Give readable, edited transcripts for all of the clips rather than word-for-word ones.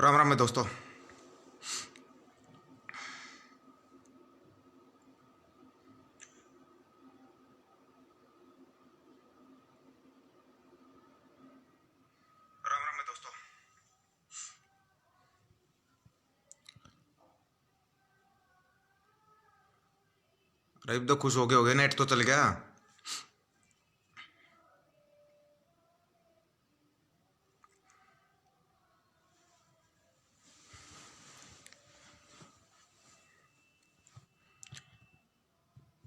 राम राम में दोस्तों। राम राम में दोस्तों। रईब तो खुश हो गए नेट तो चल गया।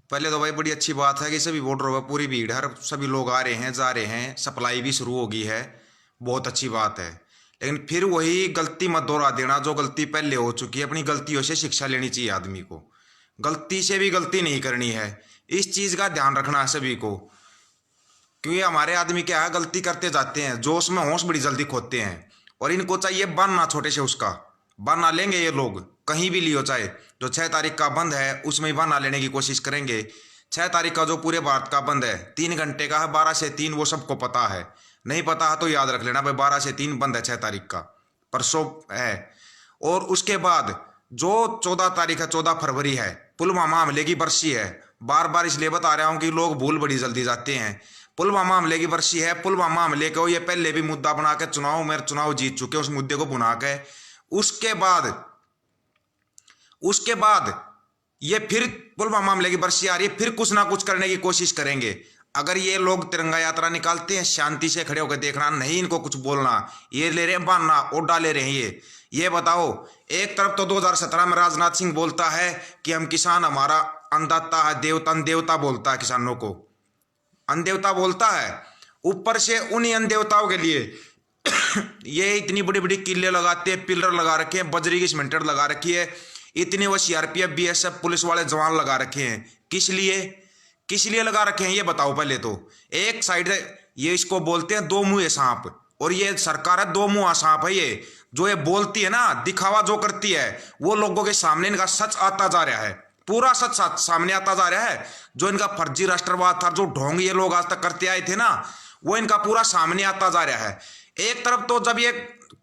पहले तो भाई बड़ी अच्छी बात है कि सभी बॉर्डरों पर पूरी भीड़ है, सभी लोग आ रहे हैं जा रहे हैं, सप्लाई भी शुरू हो गई है। बहुत अच्छी बात है। लेकिन फिर वही गलती मत दोहरा देना जो गलती पहले हो चुकी है। अपनी गलतियों से शिक्षा लेनी चाहिए आदमी को। गलती से भी गलती नहीं करनी है, इस चीज़ का ध्यान रखना है सभी को। क्योंकि हमारे आदमी क्या है, गलती करते जाते हैं, जोश में होश बड़ी जल्दी खोते हैं। और इनको चाहिए बनना छोटे से उसका बना लेंगे ये लोग कहीं भी लियो। चाहे जो 6 तारीख का बंद है उसमें ही बना लेने की कोशिश करेंगे। 6 तारीख का जो पूरे भारत का बंद है 3 घंटे का है, 12 से 3, वो सबको पता है। नहीं पता है तो याद रख लेना भाई, 12 से 3 बंद है 6 तारीख का, परसों है। और उसके बाद जो 14 तारीख है, 14 फरवरी है, पुलवामा हमले की बरसी है। बार बार इसलिए बता रहा हूँ कि लोग भूल बड़ी जल्दी जाते हैं। पुलवामा हमले की बरसी है। पुलवामा हमले को ये पहले भी मुद्दा बना के चुनाव में चुनाव जीत चुके, उस मुद्दे को भुना के उसके बाद ये फिर पुलवामा हमले की बरसी आ रही है, फिर कुछ ना कुछ करने की कोशिश करेंगे। अगर ये लोग तिरंगा यात्रा निकालते हैं, शांति से खड़े होकर देखना, नहीं इनको कुछ बोलना, ये ले रहे हैं बांधना और डाले रहे हैं। ये बताओ, एक तरफ तो 2017 में राजनाथ सिंह बोलता है कि हम किसान, हमारा अन्नदाता है, देवता देवता बोलता है, किसानों को अन्नदेवता बोलता है। ऊपर से उन्हीं अन्य देवताओं के लिए ये इतनी बड़ी बड़ी किले लगाते हैं, पिलर लगा रखे हैं, बजरी की सीमेंटेड लगा रखी है, इतने वो सीआरपीएफ बीएसएफ पुलिस वाले जवान लगा रखे हैं। किस लिए लगा रखे हैं ये बताओ। पहले तो एक साइड ये इसको बोलते हैं दो मुंहे सांप, और ये सरकार है दो मुंहा सांप है। ये जो ये बोलती है ना, दिखावा जो करती है, वो लोगों के सामने इनका सच आता जा रहा है, पूरा सच सामने आता जा रहा है। जो इनका फर्जी राष्ट्रवाद था, जो ढोंग ये लोग आज तक करते आए थे ना, वो इनका पूरा सामने आता जा रहा है। एक तरफ तो जब ये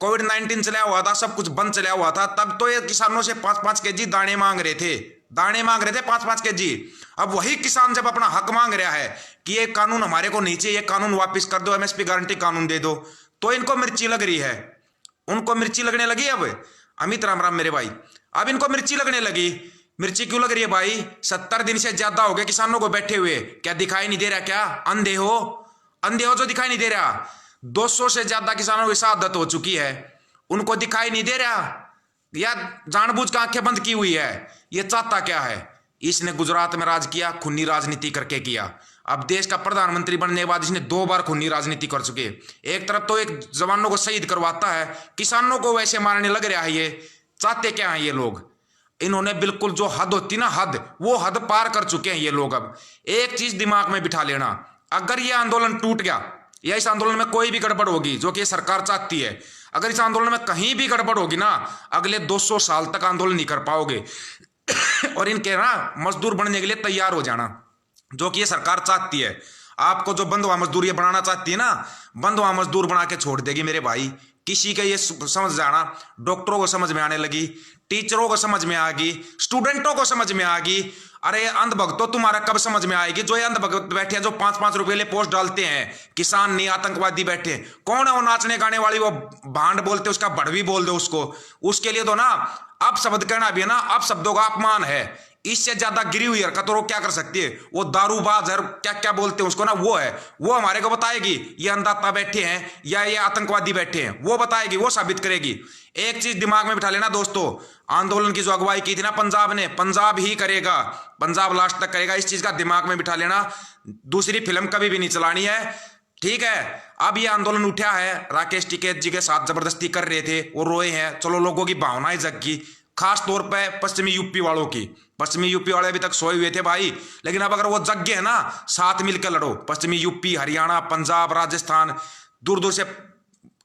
कोविड-19 चला हुआ था, सब कुछ बंद चला हुआ था, तब तो ये किसानों से 5-5 केजी दाने मांग रहे थे 5-5 केजी। अब वही किसान जब अपना हक मांग रहा है कि ये कानून हमारे को नहीं चाहिए, ये कानून वापस कर दो, एमएसपी गारंटी कानून दे दो, तो इनको मिर्ची लग रही है। उनको मिर्ची लगने लगी। अब अमित राम राम मेरे भाई, अब इनको मिर्ची लगने लगी। मिर्ची क्यों लग रही है भाई? 70 दिन से ज्यादा हो गए किसानों को बैठे हुए, क्या दिखाई नहीं दे रहा? क्या अंधे हो जो दिखाई नहीं दे रहा? 200 से ज्यादा किसानों की शहादत हो चुकी है, उनको दिखाई नहीं दे रहा? या जानबूझ कर आंखें बंद की हुई है? ये चाहता क्या है? इसने गुजरात में राज किया, खूनी राजनीति करके किया। अब देश का प्रधानमंत्री बनने के बाद इसने 2 बार खूनी राजनीति कर चुके। एक तरफ तो एक जवानों को शहीद करवाता है, किसानों को वैसे मारने लग रहा है। ये चाहते क्या है ये लोग? इन्होंने बिल्कुल जो हद होती ना, वो हद पार कर चुके हैं ये लोग। अब एक चीज दिमाग में बिठा लेना, अगर ये आंदोलन टूट गया या इस आंदोलन में कोई भी गड़बड़ होगी, जो कि सरकार चाहती है, अगर इस आंदोलन में कहीं भी गड़बड़ होगी ना, अगले 200 साल तक आंदोलन नहीं कर पाओगे। और इनके ना मजदूर बनने के लिए तैयार हो जाना, जो कि ये सरकार चाहती है। आपको जो बंधुआ मजदूर ये बनाना चाहती है ना, बंधुआ मजदूर बना के छोड़ देगी मेरे भाई। किसी का ये समझ जाना, डॉक्टरों को समझ में आने लगी, टीचरों को समझ में आ गई, स्टूडेंटों को समझ में आ गई। अरे अंधभक्तों, तुम्हारा कब समझ में आएगी? जो ये अंधभक्त बैठे हैं, जो 5-5 रुपए ले पोस्ट डालते हैं, किसान नहीं आतंकवादी बैठे, कौन है वो नाचने गाने वाली, वो भांड बोलते, उसका भड़वी बोल दो उसको। उसके लिए तो ना अब शब्द कहना भी है ना, अब शब्दों का अपमान है। इससे ज्यादा गिरी हुई हरकत और वो क्या कर सकती है? वो दारूबाज है, क्या क्या बोलते हैं उसको ना, वो है, वो हमारे को बताएगी ये अंधाता बैठे हैं या ये आतंकवादी बैठे हैं, वो बताएगी, वो साबित करेगी। एक चीज दिमाग में बिठा लेना दोस्तों, आंदोलन की जो अगुवाई की थी ना पंजाब ने, पंजाब ही करेगा, पंजाब लास्ट तक करेगा। इस चीज का दिमाग में बिठा लेना। दूसरी फिल्म कभी भी नहीं चलानी है, ठीक है? अब ये आंदोलन उठा है, राकेश टिकैत जी के साथ जबरदस्ती कर रहे थे, वो रोए हैं, चलो लोगों की भावनाएं जगी, खास तौर पे पश्चिमी यूपी वालों की। पश्चिमी यूपी वाले अभी तक सोए हुए थे भाई, लेकिन अब अगर वो जग गए ना, साथ मिलकर लड़ो। पश्चिमी यूपी, हरियाणा, पंजाब, राजस्थान, दूर दूर से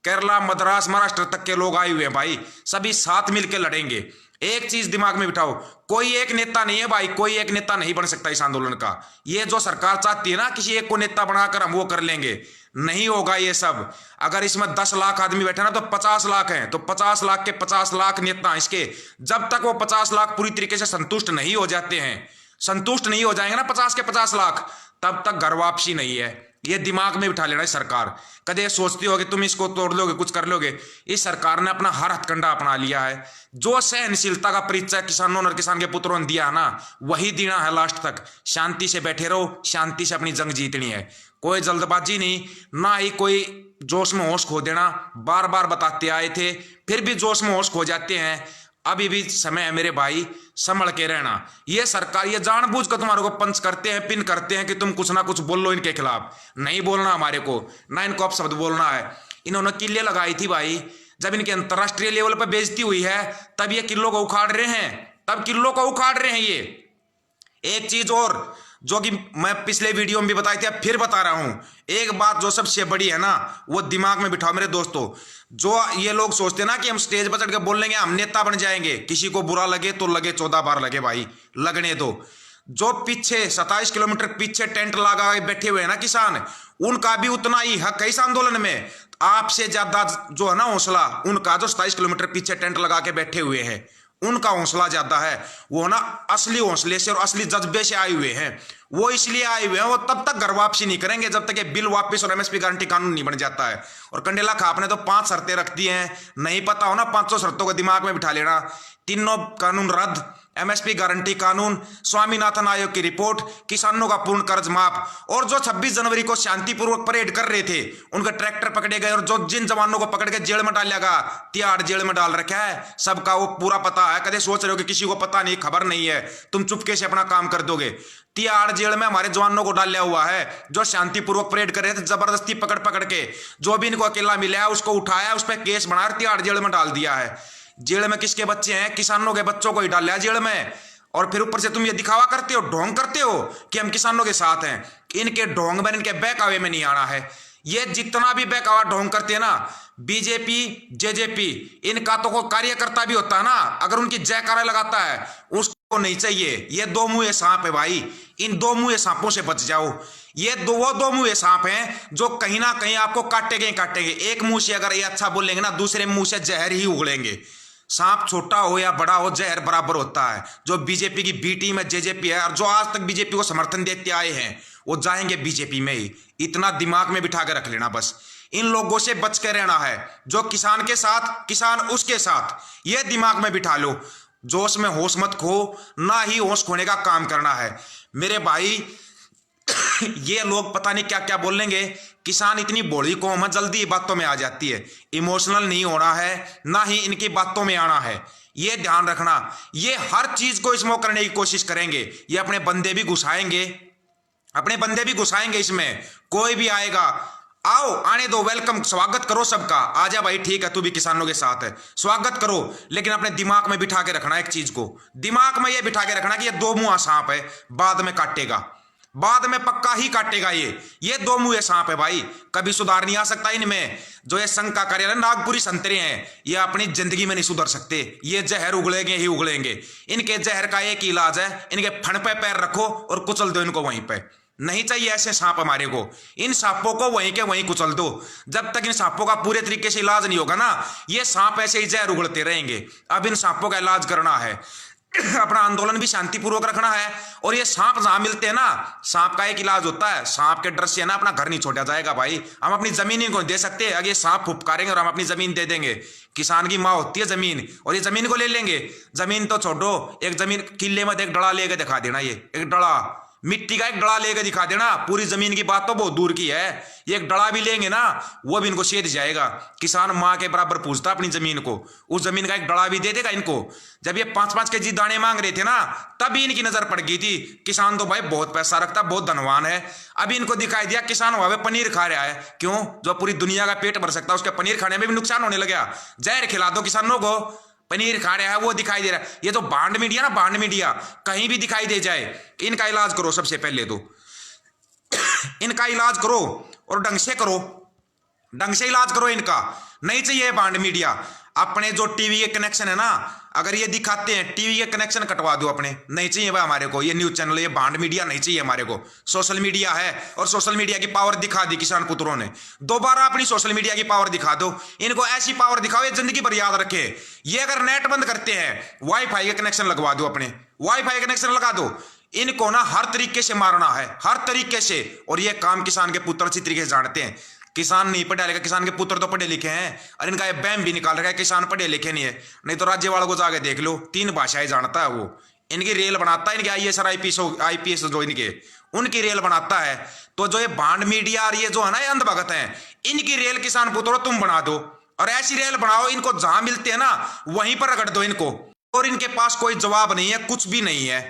केरला, मद्रास, महाराष्ट्र तक के लोग आए हुए हैं भाई, सभी साथ मिलकर लड़ेंगे। एक चीज दिमाग में बिठाओ, कोई एक नेता नहीं है भाई, कोई एक नेता नहीं बन सकता इस आंदोलन का। ये जो सरकार चाहती है ना किसी एक को नेता बनाकर हम वो कर लेंगे, नहीं होगा ये सब। अगर इसमें 10 लाख आदमी बैठे ना तो 50 लाख हैं, तो 50 लाख के 50 लाख नेता इसके, जब तक वो 50 लाख पूरी तरीके से संतुष्ट नहीं हो जाते हैं, संतुष्ट नहीं हो जाएंगे ना 50 के 50 लाख, तब तक घर वापसी नहीं है। ये दिमाग में बिठा लेना है सरकार। कदे सोचती हो कि तुम इसको तोड़ लोगे, कुछ कर लोगे, इस सरकार ने अपना हर हथकंडा अपना लिया है। जो सहनशीलता का परिचय किसानों और किसान के पुत्रों ने दिया ना, वही देना है लास्ट तक। शांति से बैठे रहो, शांति से अपनी जंग जीतनी है, कोई जल्दबाजी नहीं, ना ही कोई जोश में होश खो देना। बार बार बताते आए थे, फिर भी जोश में होश खो जाते हैं। अभी भी समय है मेरे भाई, संभल के रहना। ये सरकार ये जानबूझ कर तुम्हारे को पंच करते हैं, पिन करते हैं कि तुम कुछ ना कुछ बोल लो इनके खिलाफ। नहीं बोलना हमारे को, ना इनको अपशब्द बोलना है। इन्होंने किले लगाई थी भाई, जब इनके अंतरराष्ट्रीय लेवल पर बेइज्जती हुई है तब ये किलों को उखाड़ रहे हैं, तब किलों को उखाड़ रहे हैं ये। एक चीज और जो कि मैं पिछले वीडियो में भी बताई थी, अब फिर बता रहा हूं, एक बात जो सबसे बड़ी है ना, वो दिमाग में बिठाओ मेरे दोस्तों। जो ये लोग सोचते हैं ना कि हम स्टेज पर चढ़ के बोल लेंगे हम नेता बन जाएंगे, किसी को बुरा लगे तो लगे, 14 बार लगे भाई, लगने दो। जो पीछे 27 किलोमीटर पीछे टेंट लगा के बैठे हुए हैं ना किसान, उनका भी उतना ही हक है इस आंदोलन में। आपसे ज्यादा जो है ना हौसला उनका, जो 27 किलोमीटर पीछे टेंट लगा के बैठे हुए हैं, उनका हौसला ज्यादा है। वो ना असली हौसले से और असली जज्बे से आए हुए हैं। वो इसलिए आए हुए हैं, वो तब तक घर वापसी नहीं करेंगे जब तक ये बिल वापस और एमएसपी गारंटी कानून नहीं बन जाता है। और कंडेला खाप ने तो 5 शर्तें रख दी हैं, नहीं पता हो ना 500 शर्तों को दिमाग में बिठा लेना। तीनों कानून रद्द, एमएसपी गारंटी कानून, स्वामीनाथन आयोग की रिपोर्ट, किसानों का पूर्ण कर्ज माफ। और जो 26 जनवरी को शांतिपूर्वक परेड कर रहे थे उनके ट्रैक्टर पकड़े गए, और जो जिन जवानों को पकड़ के जेल में डाल गया, तिहाड़ जेल में डाल रखा है, सबका वो पूरा पता है। कदे सोच रहे हो कि किसी को पता नहीं, खबर नहीं है, तुम चुपके से अपना काम कर दोगे। तिहाड़ जेल में हमारे जवानों को डाला हुआ है, जो शांतिपूर्वक परेड कर रहे थे, जबरदस्ती पकड़ पकड़ के जो भी इनको अकेला मिला है उसको उठाया, उस पर केस बनाया, तिहाड़ जेल में डाल दिया है। जेल में किसके बच्चे हैं? किसानों के बच्चों को ही डाल दिया जेल में। और फिर ऊपर से तुम ये दिखावा करते हो, ढोंग करते हो कि हम किसानों के साथ हैं। इनके ढोंग में, इनके बहकावे में नहीं आना है। ये जितना भी बहकावा ढोंग करते हैं ना, बीजेपी जेजेपी, इनका तो कोई कार्यकर्ता भी होता है ना, अगर उनकी जयकारा लगाता है उसको नहीं चाहिए। ये 2 मुंहे सांप है भाई, इन 2 मुंहे सांपों से बच जाओ। ये वो 2 मुंहे सांप हैं जो कहीं ना कहीं आपको काटेंगे काटेंगे। एक मुंह से अगर ये अच्छा बोलेंगे ना, दूसरे मुंह से जहर ही उगलेंगे। सांप छोटा हो या बड़ा हो, जहर बराबर होता है। जो बीजेपी की बी टीम है जेजेपी है, और जो आज तक बीजेपी को समर्थन देते आए हैं, वो जाएंगे बीजेपी में ही। इतना दिमाग में बिठा के रख लेना बस। इन लोगों से बच के रहना है, जो किसान के साथ, किसान उसके साथ। ये दिमाग में बिठा लो। जोश में होश मत खो, ना ही होश खोने का काम करना है मेरे भाई। ये लोग पता नहीं क्या क्या बोलेंगे। किसान इतनी भोली कौम है, जल्दी बातों में आ जाती है। इमोशनल नहीं होना है, ना ही इनकी बातों में आना है, ये ध्यान रखना। ये हर चीज को इसमें करने की कोशिश करेंगे। ये अपने बंदे भी घुसाएंगे, अपने बंदे भी घुसाएंगे इसमें। कोई भी आएगा, आओ आने दो, वेलकम, स्वागत करो सबका। आजा भाई, ठीक है, तू भी किसानों के साथ है, स्वागत करो। लेकिन अपने दिमाग में बिठा के रखना एक चीज को, दिमाग में ये बिठा के रखना कि ये 2 मुंहा सांप है, बाद में काटेगा, बाद में पक्का ही काटेगा। ये 2 मुंहे सांप है भाई, कभी सुधार नहीं आ सकता इनमें। जो ये संघ का कार्यालय नागपुरी संतरे हैं, ये अपनी जिंदगी में नहीं सुधर सकते। ये जहर उगलेंगे ही उगलेंगे। इनके जहर का एक ही इलाज है, इनके फण पे पैर रखो और कुचल दो इनको वहीं पे। नहीं चाहिए ऐसे सांप हमारे को। इन सांपों को वहीं के वहीं कुचल दो। जब तक इन सांपों का पूरे तरीके से इलाज नहीं होगा ना, ये सांप ऐसे ही जहर उगलते रहेंगे। अब इन सांपों का इलाज करना है, अपना आंदोलन भी शांतिपूर्वक रखना है। और ये सांप जहां मिलते हैं ना, सांप का एक इलाज होता है, सांप के डर से ना अपना घर नहीं छोड़ा जाएगा भाई। हम अपनी जमीन इनको दे सकते हैं, अगर ये सांप फुफकारेंगे और हम अपनी जमीन दे देंगे। किसान की माँ होती है जमीन, और ये जमीन को ले लेंगे। जमीन तो छोड़ो, एक जमीन किले में एक डड़ा लेके दिखा देना, ये एक डड़ा मिट्टी का एक डड़ा लेकर दिखा देना। पूरी जमीन की बात तो बहुत दूर की है, ये एक डड़ा भी लेंगे ना, वो भी इनको सेध जाएगा। किसान माँ के बराबर पूछता अपनी जमीन को, उस जमीन का एक डड़ा भी दे देगा इनको। जब ये 5-5 केजी दाने मांग रहे थे ना, तभी इनकी नजर पड़ गई थी। किसान तो भाई बहुत पैसा रखता, बहुत धनवान है। अभी इनको दिखाई दिया किसान वहां पे पनीर खा रहा है। क्यों? जो पूरी दुनिया का पेट भर सकता है, उसके पनीर खाने में भी नुकसान होने लगा। जहर खिला दो किसानों को, पनीर खा रहा है, वो दिखाई दे रहा है। ये तो बांड मीडिया ना, बांड मीडिया कहीं भी दिखाई दे जाए, इनका इलाज करो सबसे पहले तो। इनका इलाज करो और ढंग से करो। ढंग से इलाज करो इनका। नहीं चाहिए बांड मीडिया। अपने जो टीवी के कनेक्शन है ना, अगर ये दिखाते हैं टीवी के कनेक्शन कटवा दो अपने। नहीं चाहिए भाई हमारे को ये न्यूज चैनल, ये बांड मीडिया नहीं चाहिए हमारे को। सोशल मीडिया है और सोशल मीडिया की पावर दिखा दी किसान पुत्रों ने। दोबारा अपनी सोशल मीडिया की पावर दिखा दो इनको, ऐसी पावर दिखाओ ये जिंदगी भर याद रखे। ये अगर नेट बंद करते हैं, वाईफाई के कनेक्शन लगवा दो अपने, वाईफाई कनेक्शन लगा दो। इनको ना हर तरीके से मारना है, हर तरीके से। और ये काम किसान के पुत्र अच्छी तरीके से जानते हैं। किसान नहीं पढ़ा लिखा, किसान के पुत्र तो पढ़े लिखे हैं और इनका ये बैम भी निकाल रखा है किसान पढ़े लिखे नहीं है। नहीं तो राज्य वालों को जाके देख लो, 3 भाषाएं जानता है वो। इनकी रेल बनाता है, इनके IAS और IPS जो इनके, उनकी रेल बनाता है। तो जो ये बांड मीडिया और ये जो है ना, ये अंधभगत है, इनकी रेल किसान पुत्रों तुम बना दो। और ऐसी रेल बनाओ, इनको जहां मिलते हैं ना वहीं पर रगड़ दो इनको। और इनके पास कोई जवाब नहीं है, कुछ भी नहीं है।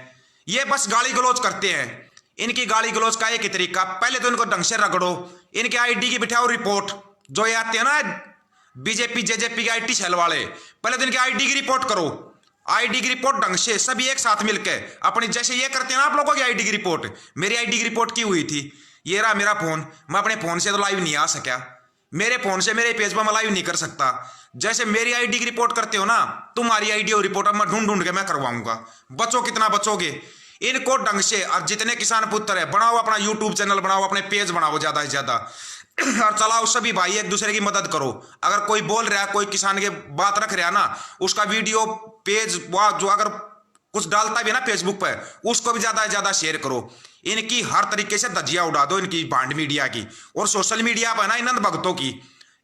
ये बस गाली गलौज करते हैं। इनकी गाली गलौज का एक ही तरीका, पहले तो इनको ढंग से रगड़ो, इनके ID की बिठाओ रिपोर्ट। जो ये आते हैं ना BJP JJP के IT सेल वाले, पहले तो इनके ID की रिपोर्ट करो। ID की रिपोर्ट ढंग से सभी एक साथ मिलकर अपनी, जैसे ये करते हैं ना आप लोगों की ID की रिपोर्ट। मेरी ID की रिपोर्ट की हुई थी, ये रहा मेरा फोन। मैं अपने फोन से तो लाइव नहीं आ सका, मेरे फोन से मेरे पेज पर मैं लाइव नहीं कर सकता। जैसे मेरी ID की रिपोर्ट करते हो ना, तुम्हारी ID और रिपोर्ट मैं ढूंढ ढूंढ के मैं करवाऊंगा। बचो कितना बचोगे। इनको ढंग से, और जितने किसान पुत्र है बनाओ अपना YouTube चैनल बनाओ, अपने पेज बनाओ ज्यादा से ज्यादा और चलाओ। सभी भाई एक दूसरे की मदद करो। अगर कोई बोल रहा है, कोई किसान के बात रख रहा है ना, उसका वीडियो पेज जो अगर कुछ डालता भी है ना फेसबुक पर, उसको भी ज्यादा से ज्यादा शेयर करो। इनकी हर तरीके से धज्जियां उड़ा दो इनकी बांड मीडिया की और सोशल मीडिया पर ना इन भक्तों की।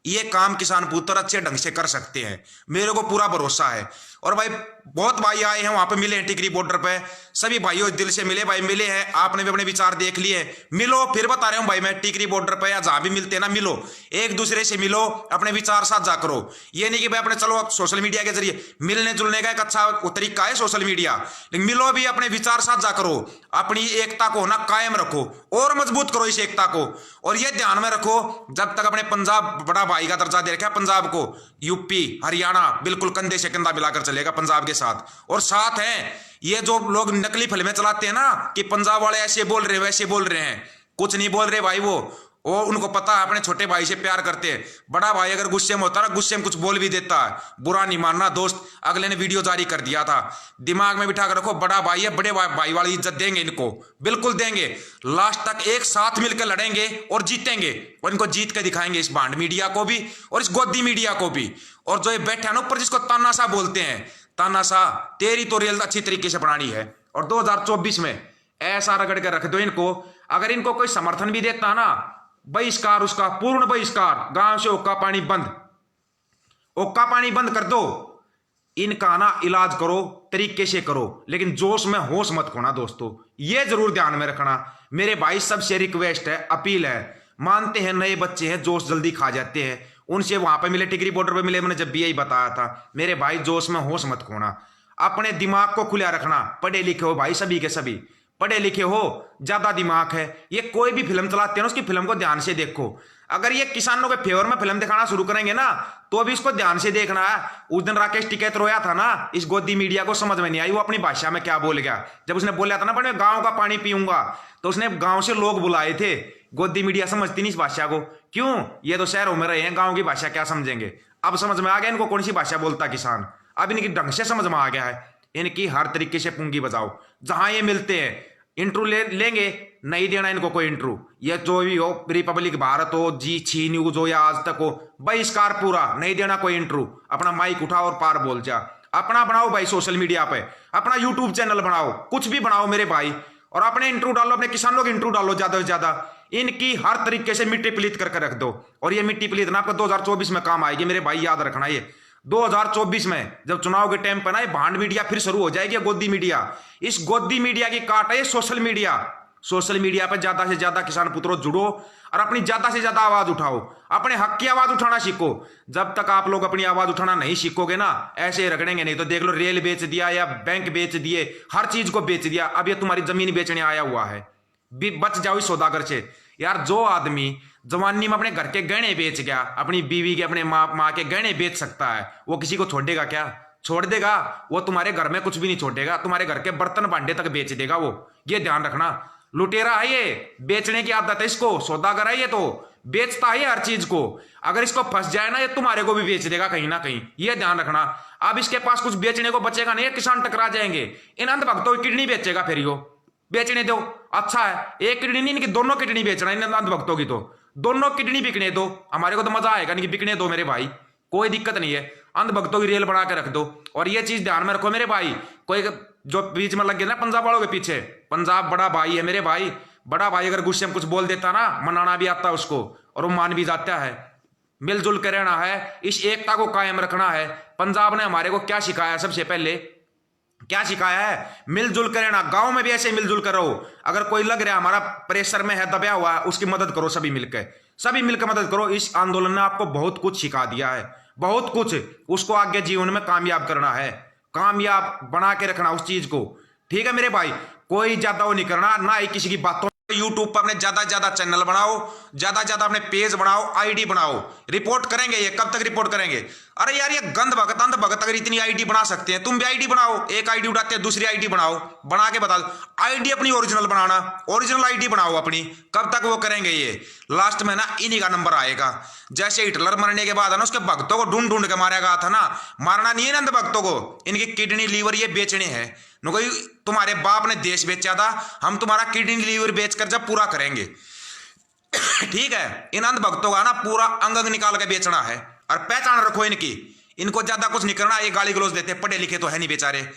ये काम किसान पुत्र अच्छे ढंग से कर सकते हैं, मेरे को पूरा भरोसा है। और भाई बहुत भाई आए हैं वहां पे, मिले हैं टिकरी बॉर्डर पे, सभी भाइयों दिल से मिले भाई, मिले हैं। आपने भी अपने विचार देख लिए, मिलो। फिर बता रहा हूं भाई, मैं टिकरी बॉर्डर पे या जहां भी मिलते हैं ना, मिलो, एक दूसरे से मिलो, अपने विचार साझा करो। ये नहीं कि भाई अपने चलो सोशल मीडिया के जरिए, मिलने जुलने का एक अच्छा तरीका है सोशल मीडिया, लेकिन मिलो भी, अपने विचार साझा करो, अपनी एकता को ना कायम रखो और मजबूत करो इस एकता को। और ये ध्यान में रखो, जब तक अपने पंजाब बड़ा भाई का दर्जा दे रखा है पंजाब को, UP हरियाणा बिल्कुल कंधे से कंधा मिलाकर चलेगा पंजाब के साथ। और साथ है ये जो लोग नकली फिल्में चलाते हैं ना कि पंजाब वाले ऐसे बोल रहे वैसे बोल रहे हैं, कुछ नहीं बोल रहे भाई। वो उनको पता है, अपने छोटे भाई से प्यार करते हैं। बड़ा भाई अगर गुस्से में होता है ना, गुस्से में कुछ बोल भी देता है, बुरा नहीं मानना दोस्त। अगले ने वीडियो जारी कर दिया था, दिमाग में बिठा कर रखो, बड़ा भाई है, बड़े भाई वाली इज्जत देंगे इनको, बिल्कुल देंगे। लास्ट तक एक साथ मिलकर लड़ेंगे और जीतेंगे, और इनको जीत के दिखाएंगे, इस बांड मीडिया को भी और इस गोदी मीडिया को भी। और जो ये बैठे हैं ना ऊपर, जिसको तानाशाह बोलते हैं, तानाशाह तेरी तो रेल अच्छी तरीके से बनानी है। और 2024 में ऐसा रगड़ के रख दो इनको। अगर इनको कोई समर्थन भी देता है ना, बहिष्कार, उसका पूर्ण बहिष्कार, गांव से ओक्का पानी बंद, ओक्का पानी बंद कर दो। इनका ना इलाज करो, तरीके से करो, लेकिन जोश में होश मत खोना दोस्तों, ये जरूर ध्यान में रखना। मेरे भाई सबसे रिक्वेस्ट है, अपील है, मानते हैं नए बच्चे हैं, जोश जल्दी खा जाते हैं। उनसे वहां पे मिले, टिकरी बॉर्डर पे मिले, मैंने जब भी यही बताया था, मेरे भाई जोश में होश मत खोना, अपने दिमाग को खुला रखना। पढ़े लिखे हो भाई, सभी के सभी पढ़े लिखे हो, ज्यादा दिमाग है। ये कोई भी फिल्म चलाते हैं ना, उसकी फिल्म को ध्यान से देखो। अगर ये किसानों के फेवर में फिल्म दिखाना शुरू करेंगे ना, तो अभी इसको ध्यान से देखना है। उस दिन राकेश टिकैत रोया था ना, इस गोदी मीडिया को समझ में नहीं आई वो अपनी भाषा में क्या बोल गया। जब उसने बोला था ना, पर मैं गांव का पानी पीऊंगा, तो उसने गांव से लोग बुलाए थे। गोदी मीडिया समझती नहीं इस भाषा को, क्यों? ये तो शहरों में रहे हैं, गांव की भाषा क्या समझेंगे। अब समझ में आ गया इनको कौन सी भाषा बोलता किसान, अब इनकी ढंग से समझ में आ गया है। इनकी हर तरीके से पूंगी बजाओ, जहां ये मिलते हैं इंटरव्यू लेंगे, नहीं देना इनको कोई इंटरव्यू। ये जो भी हो, रिपब्लिक भारत हो, जी6 न्यूज हो या आज तक हो, बहिष्कार पूरा, नहीं देना कोई इंटरव्यू। अपना माइक उठाओ और पार बोल जा। अपना बनाओ भाई सोशल मीडिया पे, अपना यूट्यूब चैनल बनाओ, कुछ भी बनाओ मेरे भाई, और अपने इंटरव्यू डालो, अपने किसानों के इंटरव्यू डालो ज्यादा से ज्यादा। इनकी हर तरीके से मिट्टी पलीत करके रख दो। और ये मिट्टी पलीत ना आपका 2024 में काम आएगी मेरे भाई, याद रखना। ये 2024 में जब चुनाव के टाइम पर ना, ये भांड मीडिया फिर शुरू हो जाएगी, गोदी मीडिया। इस गोदी मीडिया की काट है सोशल मीडिया। सोशल मीडिया पर ज्यादा से ज्यादा किसान पुत्रों जुड़ो और अपनी ज्यादा से ज्यादा आवाज उठाओ, अपने हक की आवाज उठाना सीखो। जब तक आप लोग अपनी आवाज उठाना नहीं सीखोगे ना, ऐसे रगड़ेंगे। नहीं तो देख लो, रेल बेच दिया या बैंक बेच दिए, हर चीज को बेच दिया। अब ये तुम्हारी जमीन बेचने आया हुआ है, बच जाओ इस सौदागर से। यार जो आदमी जवानी में अपने घर के गहने बेच गया, अपनी बीवी के, अपने माँ के गहने बेच सकता है, वो किसी को छोड़ेगा क्या? छोड़ देगा? वो तुम्हारे घर में कुछ भी नहीं छोड़ेगा, तुम्हारे घर के बर्तन भांडे तक बेच देगा वो। ये ध्यान रखना। लुटेरा है ये, बेचने की आदत है इसको, सौदागर है ये तो। बेचता है हर चीज को। अगर इसको फंस जाए ना, ये तुम्हारे को भी बेच देगा कहीं ना कहीं, ये ध्यान रखना। अब इसके पास कुछ बेचने को बचेगा नहीं, किसान टकरा जाएंगे। इन अंधभक्तों की किडनी बेचेगा फिर यो, बेचने दो। अच्छा है, एक किडनी नहीं, इनकी दोनों किडनी बेचना इन अंधभक्तों की, तो दोनों किडनी बिकने दो, हमारे को तो मजा आएगा। इनकी बिकने दो मेरे भाई, कोई दिक्कत नहीं है। अंधभक्तों की रेल बना के रख दो। और ये चीज ध्यान में रखो मेरे भाई, कोई जो बीच में लग गया ना पंजाब वालों के पीछे, पंजाब बड़ा भाई है मेरे भाई। बड़ा भाई अगर गुस्से में कुछ बोल देता ना, मनाना भी आता है उसको और वो मान भी जाता है। मिलजुल कर रहना है, इस एकता को कायम रखना है। पंजाब ने हमारे को क्या सिखाया, सबसे पहले क्या सिखाया है? मिलजुल कर रहना। गांव में भी ऐसे मिलजुल कर रहो। अगर कोई लग रहा है हमारा प्रेशर में है, दबया हुआ है, उसकी मदद करो, सभी मिलकर मदद करो। इस आंदोलन ने आपको बहुत कुछ सिखा दिया है, बहुत कुछ। उसको आगे जीवन में कामयाब करना है, कामयाब बना के रखना उस चीज को, ठीक है मेरे भाई। कोई ज्यादा वो नहीं करना, ना ही किसी की बातों। यूट्यूब पर अपने ज्यादा ज्यादा चैनल बनाओ, ज्यादा ज्यादा अपने पेज बनाओ, आईडी बनाओ। रिपोर्ट करेंगे ये, कब तक रिपोर्ट करेंगे? अरे यार, ये गंद भगत अंध भगत अगर इतनी आईडी बना सकते हैं, तुम भी आईडी बनाओ। एक आईडी उठाते हैं, दूसरी आईडी बनाओ, बना के बता दो। आईडी अपनी ओरिजिनल बनाना, ओरिजिनल आईडी बनाओ अपनी। कब तक वो करेंगे ये? लास्ट में ना इन्हीं का नंबर आएगा। जैसे हिटलर मरने के बाद है ना, उसके भक्तों को ढूंढ ढूंढ के मारा गया था ना, मारना नहीं है ना अंध भक्तों को। इनकी किडनी लीवर ये बेचने हैं। कोई तुम्हारे बाप ने देश बेचा था, हम तुम्हारा किडनी लीवर बेचकर जब पूरा करेंगे, ठीक है। इन अंध भक्तों का ना पूरा अंग अंग निकाल के बेचना है। और पहचान रखो इनकी, इनको ज्यादा कुछ नहीं करना। ये गाली गलौज देते, पढ़े लिखे तो है नहीं बेचारे,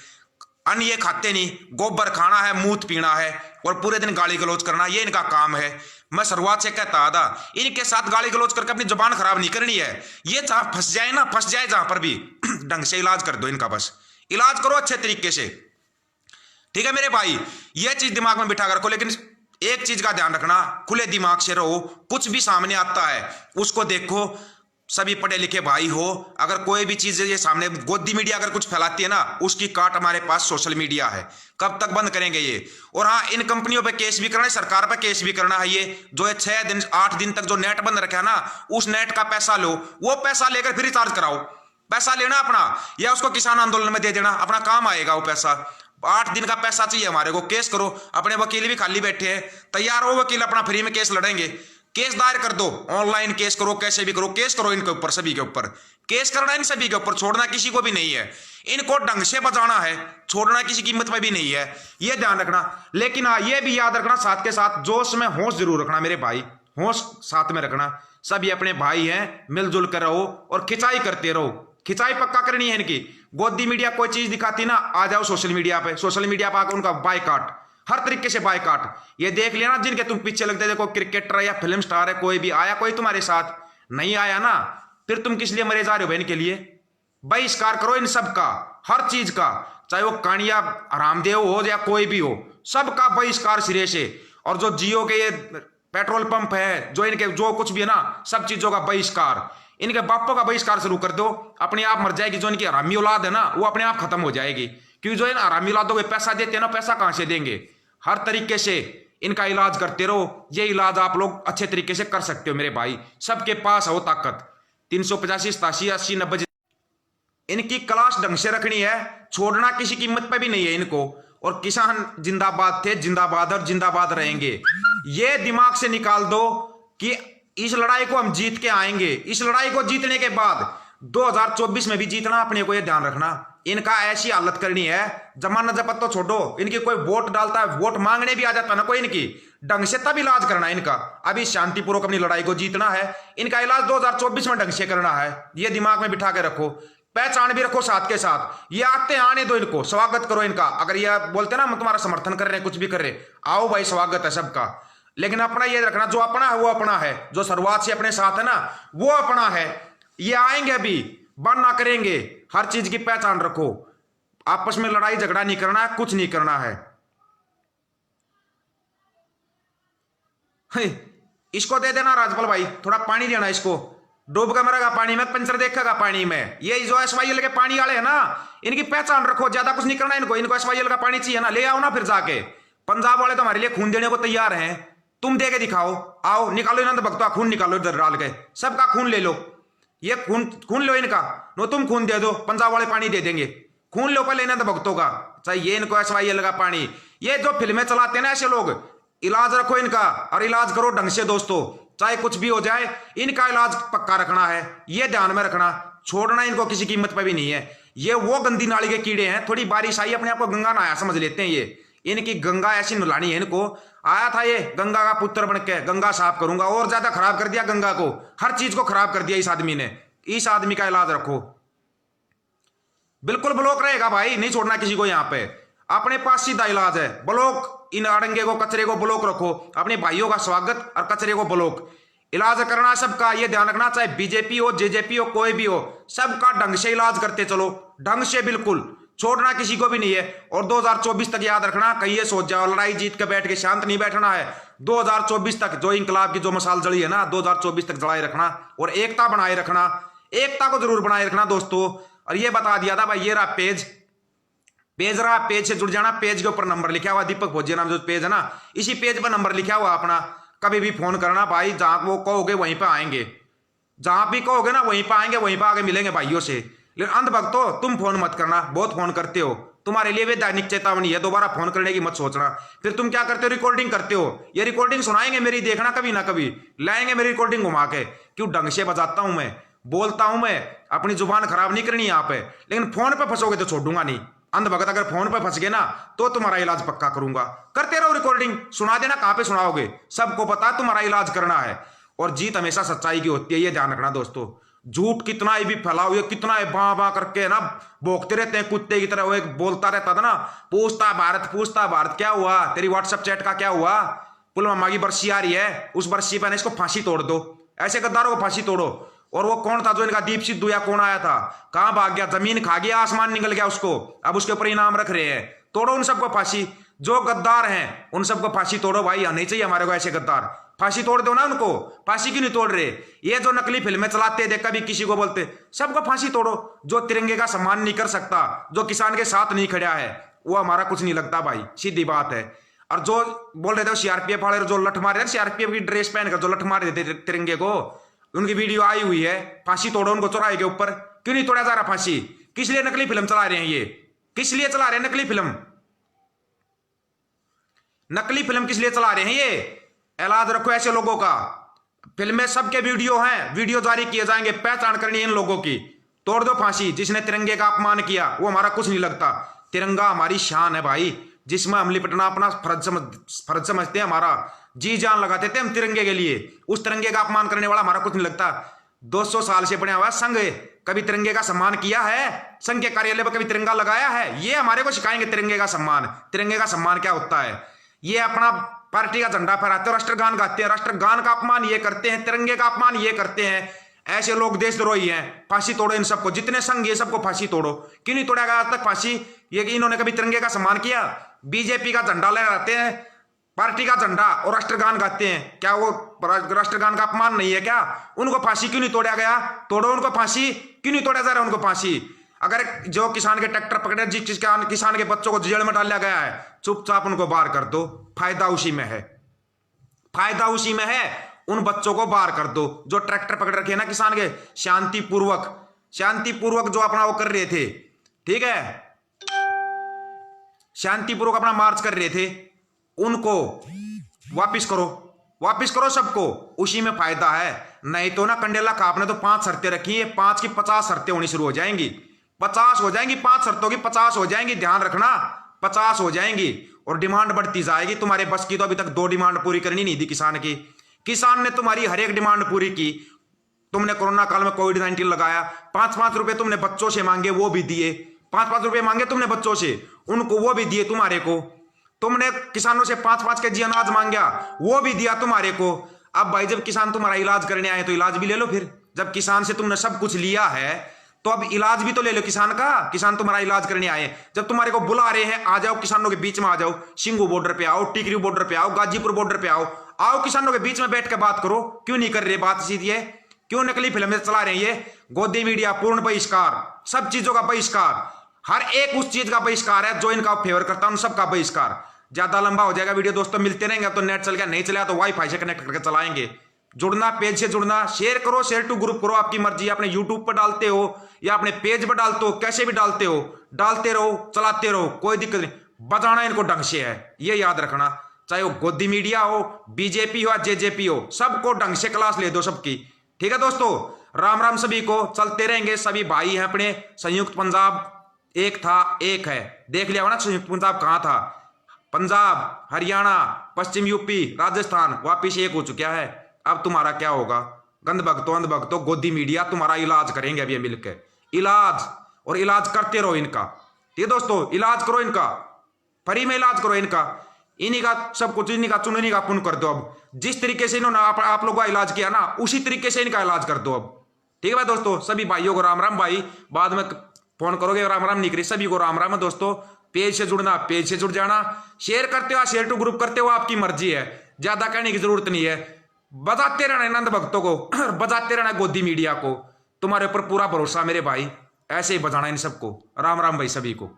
अन्न ये खाते नहीं, गोबर खाना है, मूत पीना है और पूरे दिन गाली गलौज करना, ये इनका काम है। मैं शुरुआत से कहता था, इनके साथ गाली गलौज करके अपनी जुबान खराब नहीं करनी है। ये जहां फंस जाए ना, फंस जाए जहां पर भी, ढंग से इलाज कर दो इनका, बस इलाज करो अच्छे तरीके से, ठीक है मेरे भाई। ये चीज दिमाग में बिठा कर रखो। लेकिन एक चीज का ध्यान रखना, खुले दिमाग से रहो। कुछ भी सामने आता है उसको देखो। सभी पढ़े लिखे भाई हो, अगर कोई भी चीज ये सामने गोदी मीडिया अगर कुछ फैलाती है ना, उसकी काट हमारे पास सोशल मीडिया है। कब तक बंद करेंगे ये? और हाँ, इन कंपनियों पे केस भी करना है, सरकार पे केस भी करना है। ये जो 6 दिन 8 दिन तक जो नेट बंद रखा है ना, उस नेट का पैसा लो, वो पैसा लेकर फिर रिचार्ज कराओ। पैसा लेना अपना, या उसको किसान आंदोलन में दे देना, अपना काम आएगा वो पैसा। 8 दिन का पैसा चाहिए हमारे को, केस करो। अपने वकील भी खाली बैठे हैं, तैयार हो वकील, अपना फ्री में केस लड़ेंगे। केस दायर कर दो, ऑनलाइन केस करो, कैसे भी करो, केस करो इनके ऊपर, सभी के ऊपर केस करना, इन सभी के ऊपर, छोड़ना किसी को भी नहीं है। इनको ढंग से बचाना है, छोड़ना किसी कीमत में भी नहीं है, ये ध्यान रखना। लेकिन हाँ, ये भी याद रखना साथ के साथ, जोश में होश जरूर रखना मेरे भाई, होश साथ में रखना। सभी अपने भाई हैं, मिलजुल कर रहो और खिंचाई करते रहो। खिंचाई पक्का करनी है इनकी। गोदी मीडिया कोई चीज दिखाती ना, आ जाओ सोशल मीडिया पे, सोशल मीडिया पे आकर उनका बायकाट, हर तरीके से बायकाट। ये देख लिया ना, जिनके तुम पीछे लगते, देखो क्रिकेटर या फिल्म स्टार है, कोई भी आया, कोई तुम्हारे साथ नहीं आया ना, फिर तुम किस लिए मरे जा रहे हो? इनके लिए बहिष्कार करो इन सब का, हर चीज का, चाहे वो कानिया रामदेव हो या कोई भी हो, सबका बहिष्कार सिरे से। और जो जियो के ये पेट्रोल पंप है, जो इनके जो कुछ भी है ना, सब चीजों का बहिष्कार, इनके बापों का बहिष्कार शुरू कर दो। अपने आप मर जाएगी। जो इनकी हरामी औलाद है ना, वो अपने आप खत्म हो जाएगी। क्योंकि जो इन हरामी औलादों को पैसा देते हैं ना, पैसा कहां से देंगे? हर तरीके से इनका इलाज करते रहो। ये इलाज आप लोग अच्छे तरीके से कर सकते हो मेरे भाई, सबके पास हो ताकत। 385 87 80 90 इनकी क्लास ढंग से रखनी है, छोड़ना किसी कीमत पे भी नहीं है इनको। और किसान जिंदाबाद थे, जिंदाबाद और जिंदाबाद रहेंगे। ये दिमाग से निकाल दो कि इस लड़ाई को हम जीत के आएंगे। इस लड़ाई को जीतने के बाद 2024 में भी जीतना अपने को, ये ध्यान रखना। इनका ऐसी हालत करनी है, जमाना जपत तो छोड़ो, इनकी कोई वोट डालता है, वोट मांगने भी आ जाता है ना कोई, इनकी ढंग से तब इलाज करना है इनका। अभी शांतिपूर्वक अपनी लड़ाई को जीतना है, इनका इलाज 2024 में ढंग से करना है। ये दिमाग में बिठा के रखो, पहचान भी रखो साथ के साथ। ये आते आने दो इनको, स्वागत करो इनका। अगर ये बोलते ना हम तुम्हारा समर्थन कर रहे हैं, कुछ भी कर रहे, आओ भाई, स्वागत है सबका। लेकिन अपना ये रखना, जो अपना है वो अपना है, जो शुरुआत से अपने साथ है ना वो अपना है। ये आएंगे अभी, बंद ना करेंगे। हर चीज की पहचान रखो, आपस में लड़ाई झगड़ा नहीं करना है, कुछ नहीं करना है। इसको दे देना राजपाल भाई, थोड़ा पानी देना इसको, डूब के मरेगा पानी में, पंचर देखेगा पानी में। ये जो SYL के पानी वाले है ना, इनकी पहचान रखो, ज्यादा कुछ नहीं करना इनको। इनको SYL का पानी चाहिए ना, ले आओ ना फिर जाके। पंजाब वाले तो हमारे लिए खून देने को तैयार हैं, तुम दे के दिखाओ। आओ निकालो इन्होंने भक्तों खून, निकालो इधर डाल के, सबका खून ले लो। ये खून लो इनका, नो तुम खून दे दो, पंजाब वाले पानी दे देंगे। खून लो पहले इन्होंने भक्तों का, चाहिए इनको SYL का पानी। ये जो फिल्में चलाते हैं ना ऐसे लोग, इलाज रखो इनका और इलाज करो ढंग से दोस्तों। चाहे कुछ भी हो जाए, इनका इलाज पक्का रखना है, ये ध्यान में रखना, छोड़ना इनको किसी कीमत पे भी नहीं है। ये वो गंदी नाली के कीड़े हैं, थोड़ी बारिश आई अपने आप को गंगा नहाया समझ लेते हैं। ये इनकी गंगा ऐसी नुलानी है इनको। आया था ये गंगा का पुत्र बन के, गंगा साफ करूंगा, और ज्यादा खराब कर दिया गंगा को, हर चीज को खराब कर दिया इस आदमी ने। इस आदमी का इलाज रखो, बिल्कुल ब्लॉक रहेगा भाई, नहीं छोड़ना किसी को। यहाँ पे अपने पास सीधा इलाज है, ब्लॉक। इन अड़ंगे को, कचरे को ब्लॉक रखो, अपने भाइयों का स्वागत और कचरे को ब्लॉक। इलाज करना सबका, ये ध्यान रखना, चाहे बीजेपी हो, जेजेपी हो, कोई भी हो, सबका ढंग से इलाज करते चलो, ढंग से, बिल्कुल छोड़ना किसी को भी नहीं है। और 2024 तक याद रखना, कहीं ये सोच जाओ लड़ाई जीत के बैठ के शांत नहीं बैठना है। 2024 तक जो इंकलाब की जो मसाल जली है ना, 2024 तक जलाए रखना, और एकता बनाए रखना, एकता को जरूर बनाए रखना दोस्तों। और ये बता दिया था भाई, ये रहा पेज रहा, पेज से जुड़ जाना। पेज के ऊपर नंबर लिखा हुआ, दीपक भोजी नाम जो पेज है ना, इसी पेज पर नंबर लिखा हुआ अपना। कभी भी फोन करना भाई, जहां वो कहोगे वहीं पे आएंगे, जहां भी कहोगे ना वहीं पे आएंगे, वहीं पे आगे मिलेंगे भाइयों से। लेकिन अंधभक्तों, तुम फोन मत करना, बहुत फोन करते हो, तुम्हारे लिए भी दैनिक चेतावनी है, दोबारा फोन करने की मत सोचना। फिर तुम क्या करते हो, रिकॉर्डिंग करते हो। ये रिकॉर्डिंग सुनाएंगे मेरी, देखना कभी ना कभी लाएंगे मेरी रिकॉर्डिंग घुमा के। क्यों ढंग से बजाता हूं मैं, बोलता हूं मैं, अपनी जुबान खराब नहीं करनी यहाँ पे। लेकिन फोन पे फंसोगे तो छोड़ूंगा नहीं। अंधभगत अगर फोन पे फंस गए ना, तो तुम्हारा इलाज पक्का करूंगा। करते रहो रिकॉर्डिंग, सुना देना, कहां पे सुनाओगे, सबको पता है तुम्हारा इलाज करना है। और जीत हमेशा सच्चाई की होती है, ये ध्यान रखना दोस्तों। झूठ कितना ही भी फैलाओ, ये कितना है बां बां करके ना भोंकते रहते हैं कुत्ते की तरह। वो एक बोलता रहता था ना, पूछता भारत क्या हुआ, तेरी व्हाट्सएप चैट का क्या हुआ, पुलवामा की बरसी आ रही है, उस बरसी पर इसको फांसी तोड़ दो, ऐसे गद्दारों को फांसी तोड़ो। और वो कौन था जो इनका दीप सिद्धू या कौन आया था, कहां भाग गया, जमीन खा गया, आसमान निकल गया उसको, अब उसके ऊपर इनाम रख रहे हैं। तोड़ो उन सबको फांसी, जो गद्दार हैं उन सबको फांसी तोड़ो भाई, आने चाहिए हमारे को ऐसे गद्दार, फांसी तोड़ दो ना उनको। फांसी क्यों नहीं तोड़ रहे, ये जो नकली फिल्में चलाते देख कभी किसी को बोलते, सबको फांसी तोड़ो। जो तिरंगे का सम्मान नहीं कर सकता, जो किसान के साथ नहीं खड़ा है, वो हमारा कुछ नहीं लगता भाई, सीधी बात है। और जो बोल रहे थे सीआरपीएफ वाले जो लठ मार रहे, सीआरपीएफ की ड्रेस पहनकर जो लठ मार रहे थे तिरंगे को, उनकी वीडियो आई हुई है। फांसी तोड़ो उनको चौराहे के ऊपर। क्यों नहीं तोड़ा जा रहा फांसी, किस लिए नकली फिल्म चला रहे हैं ये, किस लिए चला रहे हैं नकली फिल्म, नकली फिल्म किस लिए चला रहे हैं ये। इलाज रखो ऐसे लोगों का, फिल्में सबके वीडियो हैं, वीडियो जारी किए जाएंगे, पहचान करनी है इन लोगों की। तोड़ दो फांसी, जिसने तिरंगे का अपमान किया वो हमारा कुछ नहीं लगता। तिरंगा हमारी शान है भाई, जिसमें हम लिपटना अपना फर्ज समझते हैं, हमारा जी जान लगाते थे हम तिरंगे के लिए। उस तिरंगे का अपमान करने वाला हमारा कुछ नहीं लगता। 200 साल से बना हुआ संघ कभी तिरंगे का सम्मान किया है, संघ के कार्यालय पर कभी तिरंगा लगाया है, ये हमारे को सिखाएंगे तिरंगे का सम्मान। तिरंगे का सम्मान क्या होता है, ये अपना पार्टी का झंडा फहराते हैं, राष्ट्रगान गाते हैं, राष्ट्रगान का अपमान ये करते हैं, तिरंगे का अपमान ये करते हैं। ऐसे लोग देशद्रोही हैं, फांसी तोड़ो इन सबको, जितने संघ ये सबको फांसी तोड़ो। क्यों नहीं तोड़ा गया आज तक फांसी, ये कि इन्होंने कभी तिरंगे का सम्मान किया। बीजेपी का झंडा लहराते हैं, पार्टी का झंडा, और राष्ट्रगान गाते हैं, क्या वो राष्ट्रगान का अपमान नहीं है क्या। उनको फांसी क्यों नहीं तोड़ा गया, तोड़ो उनको फांसी। क्यों नहीं तोड़ा जा रहा उनको फांसी। अगर जो किसान के ट्रैक्टर पकड़े, जिस किसान के बच्चों को जेल में डाला गया है, चुपचाप उनको बाहर कर दो, फायदा उसी में है, फायदा उसी में है। उन बच्चों को बाहर कर दो जो ट्रैक्टर पकड़ रखे हैं ना किसान के, शांतिपूर्वक जो अपना वो कर रहे थे, ठीक है, शांतिपूर्वक अपना मार्च कर रहे थे, उनको वापिस करो सबको, उसी में फायदा है। नहीं तो ना कंडेला का आपने तो 5 शर्तें रखी है, 5 की 50 शर्तें होनी शुरू हो जाएंगी, 50 हो जाएंगी, 5 शर्तों की 50 हो जाएंगी, ध्यान रखना 50 हो जाएंगी। और डिमांड बढ़ती जाएगी। तुम्हारे बस की तो अभी तक 2 डिमांड पूरी करनी नहीं थी किसान की, किसान ने तुम्हारी हर एक डिमांड पूरी की। तुमने कोरोना काल में कोविड-19 लगाया, 5-5 रुपए तुमने बच्चों से मांगे, वो भी दिए। 5-5 रुपए मांगे तुमने बच्चों से, उनको वो भी दिए तुम्हारे को। तुमने किसानों से 5-5 केजी अनाज मांगा, वो भी दिया तुम्हारे को। अब भाई जब किसान तुम्हारा इलाज करने आए तो इलाज भी ले लो। फिर जब किसान से तुमने सब कुछ लिया है तो अब इलाज भी तो ले लो किसान का। किसान तुम्हारा इलाज करने आए, जब तुम्हारे को बुला रहे हैं, आ जाओ किसानों के बीच में, आ जाओ, सिंगू बॉर्डर पे आओ, टिकरी बॉर्डर पे आओ, गाजीपुर बॉर्डर पे आओ किसानों के बीच में बैठ के बात करो। क्यों नहीं कर रहे बात सीधी है, क्यों नकली फिल्में चला रहे हैं ये। गोदी मीडिया पूर्ण बहिष्कार, सब चीजों का बहिष्कार, हर एक उस चीज का बहिष्कार है जो इनका फेवर करता है, उन सबका बहिष्कार। ज्यादा लंबा हो जाएगा वीडियो दोस्तों, मिलते रहेंगे। अब तो नेट चल गया, नहीं चला तो वाईफाई से कनेक्ट करके चलाएंगे। जुड़ना, पेज से जुड़ना, शेयर करो, शेयर टू ग्रुप करो, आपकी मर्जी। अपने यूट्यूब पर डालते हो या अपने पेज पर डालते हो, कैसे भी डालते हो, डालते रहो, चलाते रहो, कोई दिक्कत नहीं। बजाना इनको ढंग से है, ये याद रखना। चाहे वो गोदी मीडिया हो, बीजेपी हो या जेजेपी हो, सबको ढंग से क्लास ले दो सबकी। ठीक है दोस्तों, राम राम सभी को। चलते रहेंगे, सभी भाई हैं अपने। संयुक्त पंजाब एक था, एक है, देख लिया हो ना संयुक्त पंजाब कहां था। पंजाब, हरियाणा, पश्चिम यूपी, राजस्थान वापिस एक हो चुका है। अब तुम्हारा क्या होगा? गंद भक्तों, अंध भक्तों, गोदी मीडिया तुम्हारा इलाज करेंगे अभी मिलकर। इलाज, और इलाज करते रहो इनका। ठीक है दोस्तों, इलाज करो इनका, फ्री में इलाज करो इनका। इन्हीं का सब कुछ, इन्हीं का चुन, इन्हीं का पुण्य कर दो। अब जिस तरीके से इन्होंने आप लोगों का इलाज किया ना, उसी तरीके से इनका इलाज कर दो अब। ठीक है भाई दोस्तों, सभी भाइयों को राम राम। भाई बाद में फोन करोगे, राम राम निकले, सभी को राम राम है दोस्तों। पेज से जुड़ना, पेज से जुड़ जाना। शेयर करते हो, शेयर टू ग्रुप करते हो, आपकी मर्जी है, ज्यादा कहने की जरूरत नहीं है। बजाते रहना नंद भक्तों को, बजाते रहना गोदी मीडिया को। तुम्हारे ऊपर पूरा भरोसा मेरे भाई, ऐसे ही बजाना इन सबको। राम राम भाई सभी को।